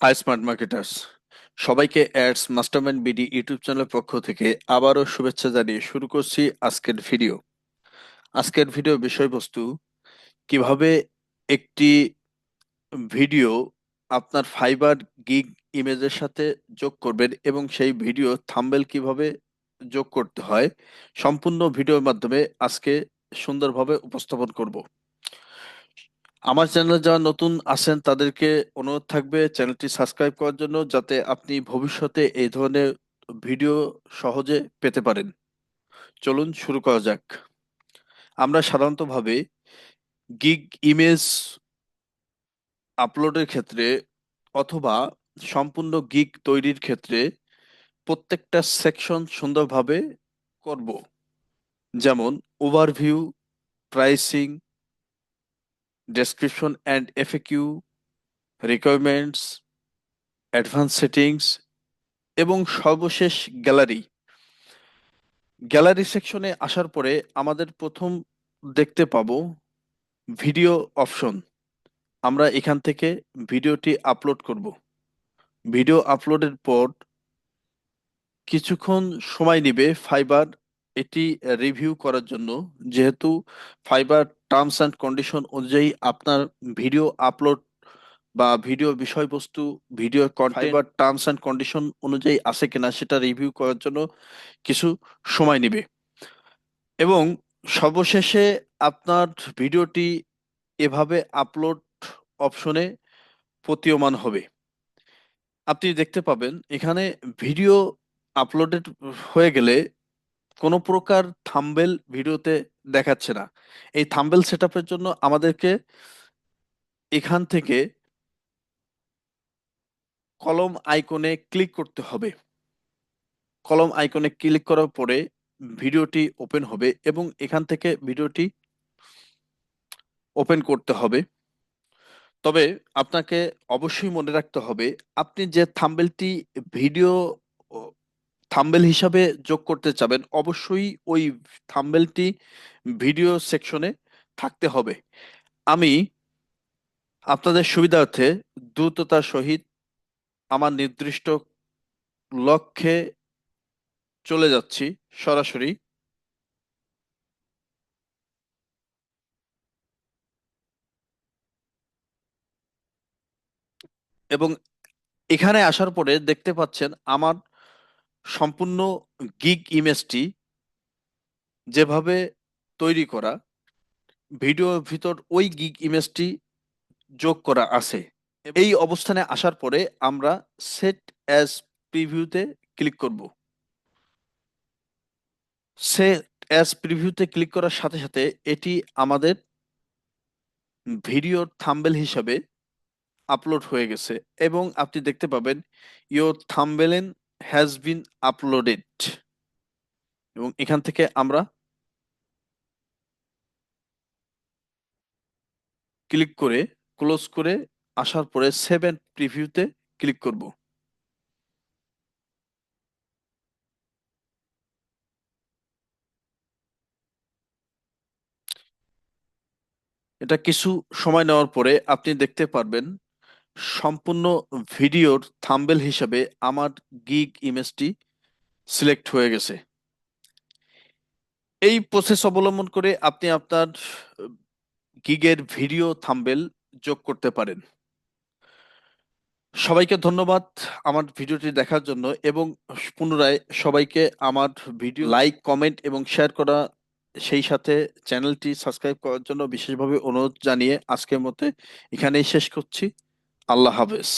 High smart marketers, সবাইকে ads mastermind BD YouTube চ্যানেলের পক্ষ থেকে আবারও শুভেচ্ছা জানিয়ে শুরু করছি আজকের ভিডিও বিষয়বস্তু কিভাবে একটি ভিডিও আপনার ফাইবার গিগ ইমেজের সাথে যোগ করবেন এবং সেই ভিডিও থাম্বনেল কিভাবে যোগ করতে হয় সম্পূর্ণ ভিডিওর মাধ্যমে আজকে সুন্দরভাবে উপস্থাপন করব। আমার চ্যানেলে যারা নতুন আছেন তাদেরকে অনুরোধ থাকবে চ্যানেলটি সাবস্ক্রাইব করার জন্য, যাতে আপনি ভবিষ্যতে এই ধরনের ভিডিও সহজে পেতে পারেন। চলুন শুরু করা যাক। আমরা সাধারণতভাবে গিগ ইমেজ আপলোডের ক্ষেত্রে অথবা সম্পূর্ণ গিগ তৈরির ক্ষেত্রে প্রত্যেকটা সেকশন সুন্দরভাবে করব, যেমন overview, pricing, description and FAQ, requirements, advance settings এবং সর্বশেষ গ্যালারি। গ্যালারি সেকশনে আসার পরে আমাদের প্রথম দেখতে পাবো ভিডিও অপশন। আমরা এখান থেকে ভিডিওটি আপলোড করব। ভিডিও আপলোডের পর কিছুক্ষণ সময় নেবে ফাইবার এটি রিভিউ করার জন্য, যেহেতু ফাইবার টার্মস অ্যান্ড কন্ডিশন অনুযায়ী আপনার ভিডিও আপলোড বা ভিডিও বিষয়বস্তু, ভিডিও কন্টেন্ট বা টার্মস অ্যান্ড কন্ডিশন অনুযায়ী আছে কিনা সেটা রিভিউ করার জন্য কিছু সময় নেবে। এবং সর্বশেষে আপনার ভিডিওটি এভাবে আপলোড অপশনে প্রতীয়মান হবে। আপনি দেখতে পাবেন এখানে ভিডিও আপলোডেড হয়ে গেলে কোনো প্রকার থাম্বনেল ভিডিওতে দেখাচ্ছে না। এই থাম্বনেল সেটআপের জন্য আমাদেরকে এখান থেকে কলম আইকনে ক্লিক করতে হবে। কলম আইকনে ক্লিক করার পরে ভিডিওটি ওপেন হবে এবং এখান থেকে ভিডিওটি ওপেন করতে হবে। তবে আপনাকে অবশ্যই মনে রাখতে হবে, আপনি যে থাম্বনেলটি ভিডিও থাম্বনেল হিসাবে যোগ করতে চাবেন অবশ্যই ওই থাম্বনেলটি ভিডিও সেকশনে থাকতে হবে। আমি আপনাদের সুবিধার্থে দ্রুততার সহিত আমার নির্দিষ্ট লক্ষ্যে চলে যাচ্ছি সরাসরি। এবং এখানে আসার পরে দেখতে পাচ্ছেন আমার সম্পূর্ণ গিগ ইমেজটি যেভাবে তৈরি করা, ভিডিওর ভিতর ওই গিগ ইমেজটি যোগ করা আছে। এই অবস্থানে আসার পরে আমরা সেট অ্যাজ প্রিভিউতে ক্লিক করব। সেট অ্যাজ প্রিভিউতে ক্লিক করার সাথে সাথে এটি আমাদের ভিডিওর থাম্বনেল হিসাবে আপলোড হয়ে গেছে এবং আপনি দেখতে পাবেন your thumbnail has been uploaded. এবং এখান থেকে আমরা ক্লিক করে ক্লোজ করে আসার পরে সেভ অ্যান্ড প্রিভিউতে ক্লিক করব। এটা কিছু সময় নেওয়ার পরে আপনি দেখতে পারবেন সম্পূর্ণ ভিডিওর থাম্বনেল হিসাবে আমার গিগ ইমেজটি সিলেক্ট হয়ে গেছে। এই প্রসেস অবলম্বন করে আপনি আপনার গিগের ভিডিও থাম্বনেল যোগ করতে পারেন। সবাইকে ধন্যবাদ আমার ভিডিওটি দেখার জন্য এবং পুনরায় সবাইকে আমার ভিডিও লাইক, কমেন্ট এবং শেয়ার করা, সেই সাথে চ্যানেলটি সাবস্ক্রাইব করার জন্য বিশেষভাবে অনুরোধ জানিয়ে আজকের মতে এখানেই শেষ করছি। আল্লাহ হাফেজ।